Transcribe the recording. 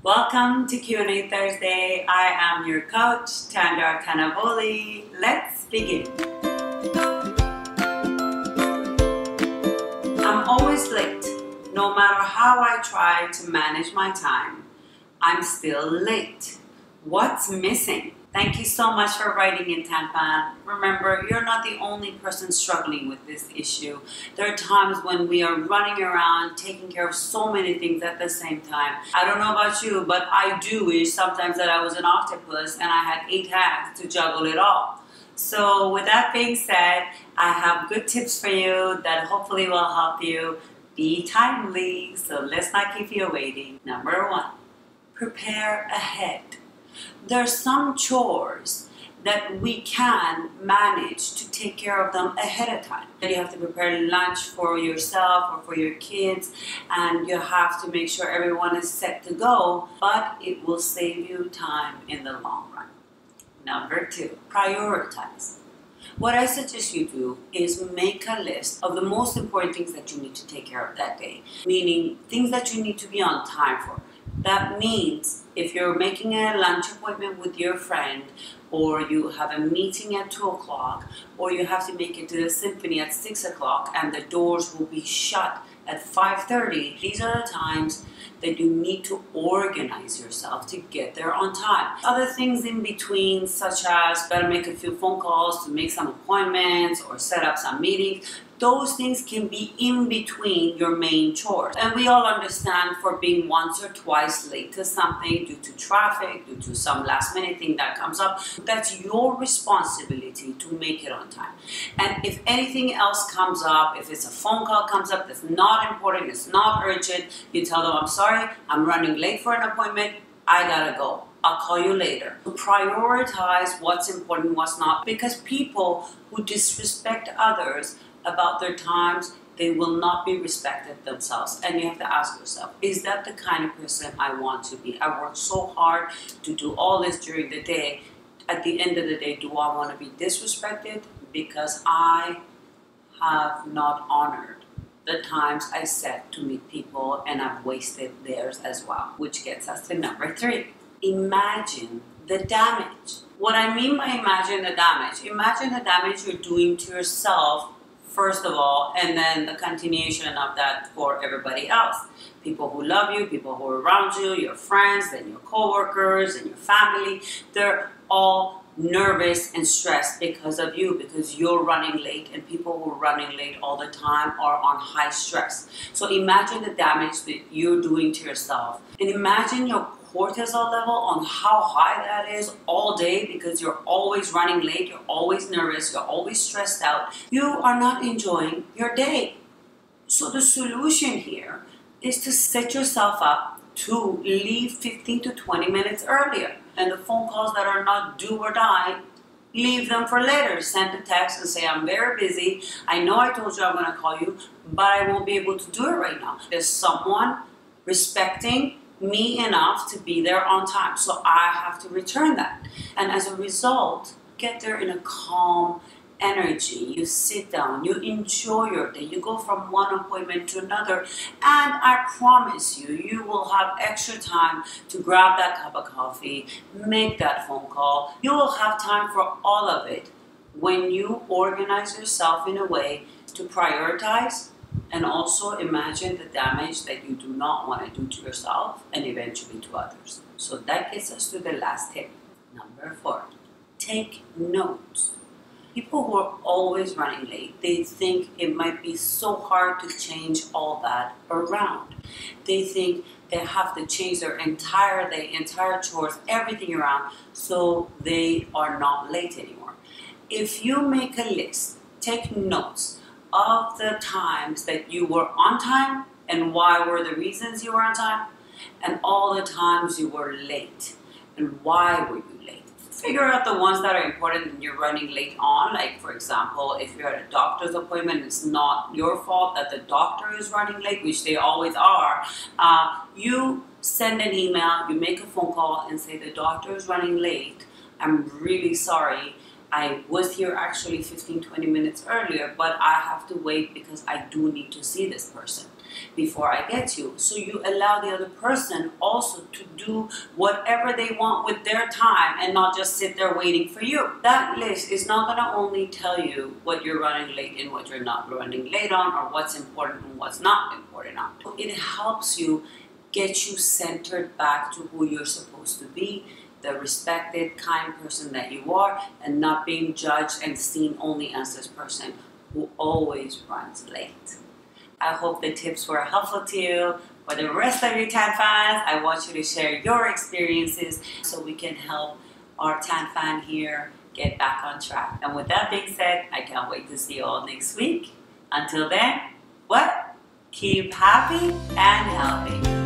Welcome to Q&A Thursday. I am your coach, Tandar. Let's begin. I'm always late. No matter how I try to manage my time, I'm still late. What's missing? Thank you so much for writing in, Tandar. Remember, you're not the only person struggling with this issue. There are times when we are running around taking care of so many things at the same time. I don't know about you, but I do wish sometimes that I was an octopus and I had 8 hands to juggle it all. So with that being said, I have good tips for you that hopefully will help you be timely. So let's not keep you waiting. Number 1, prepare ahead. There are some chores that we can manage to take care of them ahead of time. You have to prepare lunch for yourself or for your kids, and you have to make sure everyone is set to go, but it will save you time in the long run. Number 2, prioritize. What I suggest you do is make a list of the most important things that you need to take care of that day, meaning things that you need to be on time for. That means if you're making a lunch appointment with your friend, or you have a meeting at 2 o'clock, or you have to make it to the symphony at 6 o'clock and the doors will be shut at 5:30, these are the times that you need to organize yourself to get there on time. Other things in between, such as better make a few phone calls to make some appointments or set up some meetings, those things can be in between your main chores. And we all understand for being once or twice late to something due to traffic, due to some last minute thing that comes up, that's your responsibility to make it on time. And if anything else comes up, if it's a phone call comes up that's not important, it's not urgent, you tell them, I'm sorry, I'm running late for an appointment, I gotta go. I'll call you later. Prioritize what's important, what's not, because people who disrespect others about their times, they will not be respected themselves. And you have to ask yourself, is that the kind of person I want to be? I work so hard to do all this during the day. At the end of the day, do I want to be disrespected because I have not honored the times I set to meet people and I've wasted theirs as well? Which gets us to number 3. Imagine the damage. What I mean by imagine the damage you're doing to yourself first of all, and then the continuation of that for everybody else. People who love you, people who are around you, your friends, and your coworkers, and your family, they're all nervous and stressed because of you, because you're running late, and people who are running late all the time are on high stress. So imagine the damage that you're doing to yourself, and imagine your cortisol level on how high that is all day because you're always running late, you're always nervous, you're always stressed out. You are not enjoying your day. So the solution here is to set yourself up to leave 15 to 20 minutes earlier. And the phone calls that are not do or die, leave them for later. Send a text and say, I'm very busy. I know I told you I'm going to call you, but I won't be able to do it right now. There's someone respecting me enough to be there on time, so I have to return that. And as a result, get there in a calm energy. You sit down, you enjoy your day, you go from one appointment to another, and I promise you, you will have extra time to grab that cup of coffee, make that phone call. You will have time for all of it when you organize yourself in a way to prioritize and also imagine the damage that you do not want to do to yourself and eventually to others. So that gets us to the last tip. Number 4, take notes. People who are always running late, they think it might be so hard to change all that around. They think they have to change their entire day, entire chores, everything around, so they are not late anymore. If you make a list, take notes of the times that you were on time and why were the reasons you were on time, and all the times you were late and why were you late. Figure out the ones that are important and you're running late on. Like, for example, if you're at a doctor's appointment, it's not your fault that the doctor is running late, which they always are. You send an email, you make a phone call and say, the doctor is running late. I'm really sorry. I was here actually 15-20 minutes earlier, but I have to wait because I do need to see this person. before I get to you. So you allow the other person also to do whatever they want with their time and not just sit there waiting for you. That list is not going to only tell you what you're running late and what you're not running late on, or what's important and what's not important on. It helps you get you centered back to who you're supposed to be, the respected, kind person that you are, and not being judged and seen only as this person who always runs late. I hope the tips were helpful to you. For the rest of you Tan fans, I want you to share your experiences so we can help our Tan fan here get back on track. And with that being said, I can't wait to see you all next week. Until then, what? Keep happy and healthy.